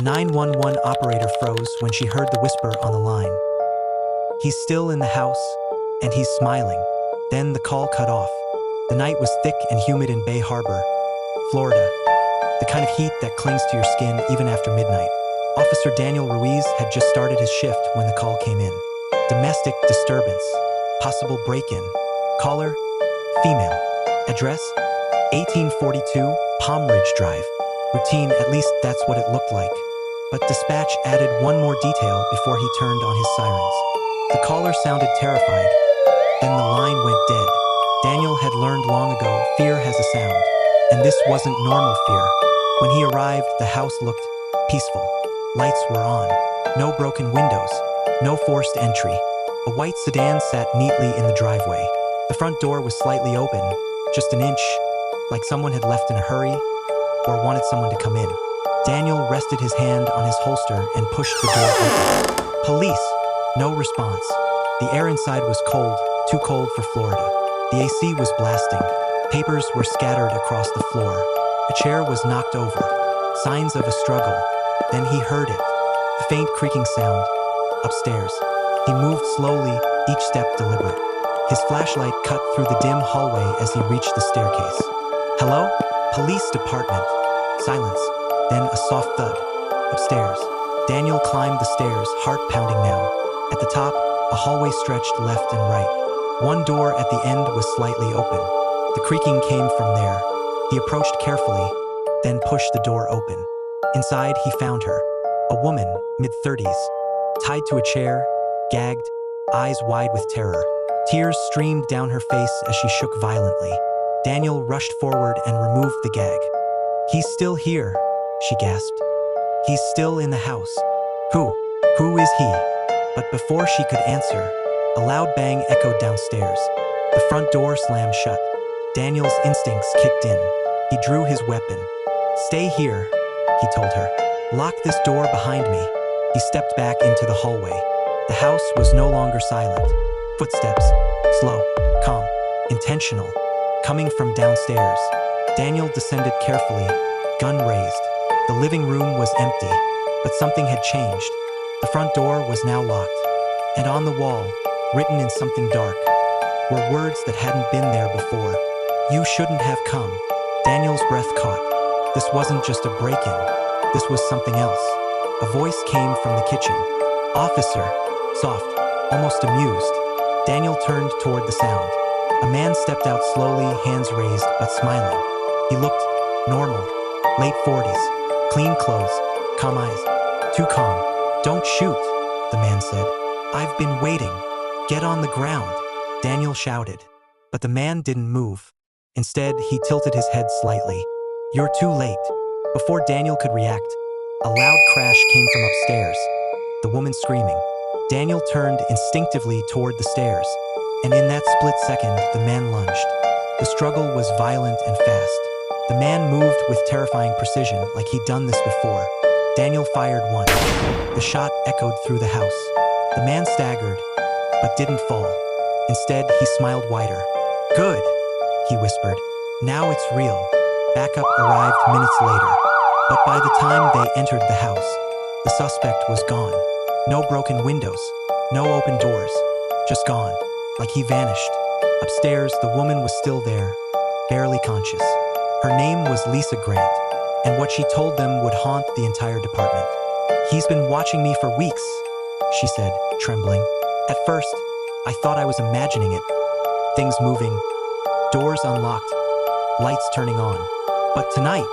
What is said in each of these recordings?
The 911 operator froze when she heard the whisper on the line. He's still in the house, and he's smiling. Then the call cut off. The night was thick and humid in Bay Harbor, Florida. The kind of heat that clings to your skin even after midnight. Officer Daniel Ruiz had just started his shift when the call came in. Domestic disturbance. Possible break-in. Caller, female. Address, 1842 Palm Ridge Drive. Routine, at least that's what it looked like. But dispatch added one more detail before he turned on his sirens. The caller sounded terrified. Then the line went dead. Daniel had learned long ago, fear has a sound. And this wasn't normal fear. When he arrived, the house looked peaceful. Lights were on. No broken windows. No forced entry. A white sedan sat neatly in the driveway. The front door was slightly open, just an inch, like someone had left in a hurry or wanted someone to come in. Daniel rested his hand on his holster and pushed the door open. Police! No response. The air inside was cold, too cold for Florida. The AC was blasting. Papers were scattered across the floor. A chair was knocked over. Signs of a struggle. Then he heard it. The faint creaking sound. Upstairs. He moved slowly, each step deliberate. His flashlight cut through the dim hallway as he reached the staircase. Hello? Police department. Silence. Then a soft thud. Upstairs. Daniel climbed the stairs, heart pounding now. At the top, a hallway stretched left and right. One door at the end was slightly open. The creaking came from there. He approached carefully, then pushed the door open. Inside, he found her. A woman, mid-30s, tied to a chair, gagged, eyes wide with terror. Tears streamed down her face as she shook violently. Daniel rushed forward and removed the gag. He's still here, she gasped. He's still in the house. Who? Who is he? But before she could answer, a loud bang echoed downstairs. The front door slammed shut. Daniel's instincts kicked in. He drew his weapon. Stay here, he told her. Lock this door behind me. He stepped back into the hallway. The house was no longer silent. Footsteps, slow, calm, intentional, coming from downstairs. Daniel descended carefully, gun raised. The living room was empty, but something had changed. The front door was now locked, and on the wall, written in something dark, were words that hadn't been there before. You shouldn't have come. Daniel's breath caught. This wasn't just a break-in. This was something else. A voice came from the kitchen. Officer, soft, almost amused. Daniel turned toward the sound. A man stepped out slowly, hands raised, but smiling. He looked normal, late 40s, clean clothes, calm eyes, too calm. Don't shoot, the man said. I've been waiting. Get on the ground, Daniel shouted. But the man didn't move. Instead, he tilted his head slightly. You're too late. Before Daniel could react, a loud crash came from upstairs, the woman screaming. Daniel turned instinctively toward the stairs, and in that split second, the man lunged. The struggle was violent and fast. The man moved with terrifying precision, like he'd done this before. Daniel fired once. The shot echoed through the house. The man staggered, but didn't fall. Instead, he smiled wider. Good, he whispered. Now it's real. Backup arrived minutes later. But by the time they entered the house, the suspect was gone. No broken windows, no open doors, just gone, like he vanished. Upstairs, the woman was still there, barely conscious. Her name was Lisa Grant, and what she told them would haunt the entire department. He's been watching me for weeks, she said, trembling. At first, I thought I was imagining it. Things moving, doors unlocked, lights turning on. But tonight,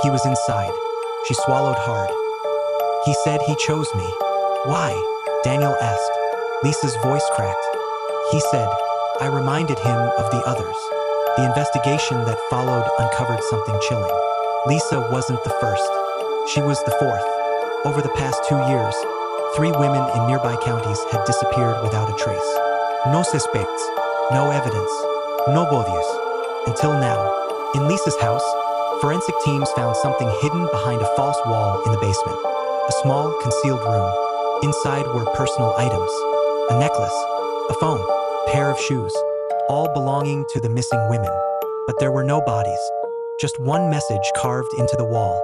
he was inside. She swallowed hard. He said he chose me. Why? Daniel asked. Lisa's voice cracked. He said, I reminded him of the others. The investigation that followed uncovered something chilling. Lisa wasn't the first. She was the fourth. Over the past 2 years, 3 women in nearby counties had disappeared without a trace. No suspects, no evidence, no bodies. Until now, in Lisa's house, forensic teams found something hidden behind a false wall in the basement. A small, concealed room. Inside were personal items. A necklace, a phone, pair of shoes, all belonging to the missing women. But there were no bodies. Just one message carved into the wall.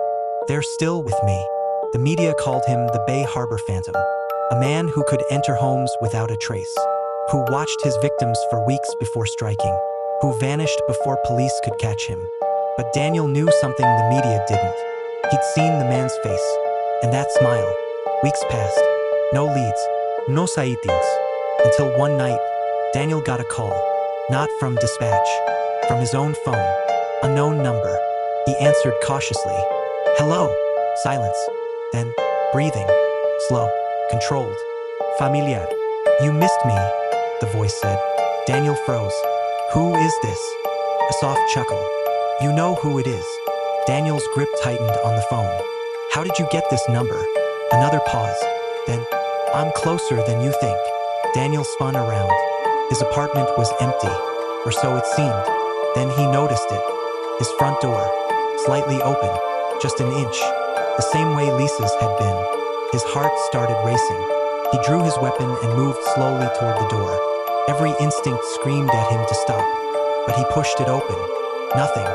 They're still with me. The media called him the Bay Harbor Phantom, a man who could enter homes without a trace, who watched his victims for weeks before striking, who vanished before police could catch him. But Daniel knew something the media didn't. He'd seen the man's face, and that smile. Weeks passed, no leads, no sightings, until one night, Daniel got a call, not from dispatch, from his own phone, unknown number. He answered cautiously. Hello. Silence. Then, breathing, slow, controlled, familiar. You missed me, the voice said. Daniel froze. Who is this? A soft chuckle. You know who it is. Daniel's grip tightened on the phone. How did you get this number? Another pause. Then, I'm closer than you think. Daniel spun around. His apartment was empty, or so it seemed. Then he noticed it. His front door, slightly open, just an inch, the same way Lisa's had been. His heart started racing. He drew his weapon and moved slowly toward the door. Every instinct screamed at him to stop, but he pushed it open. Nothing.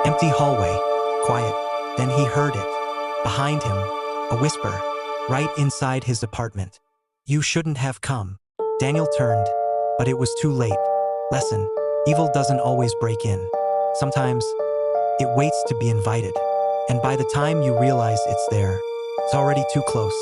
Empty hallway. Quiet. Then he heard it. Behind him, a whisper, right inside his apartment. You shouldn't have come. Daniel turned, but it was too late. Lesson. Evil doesn't always break in. Sometimes, it waits to be invited. And by the time you realize it's there, it's already too close.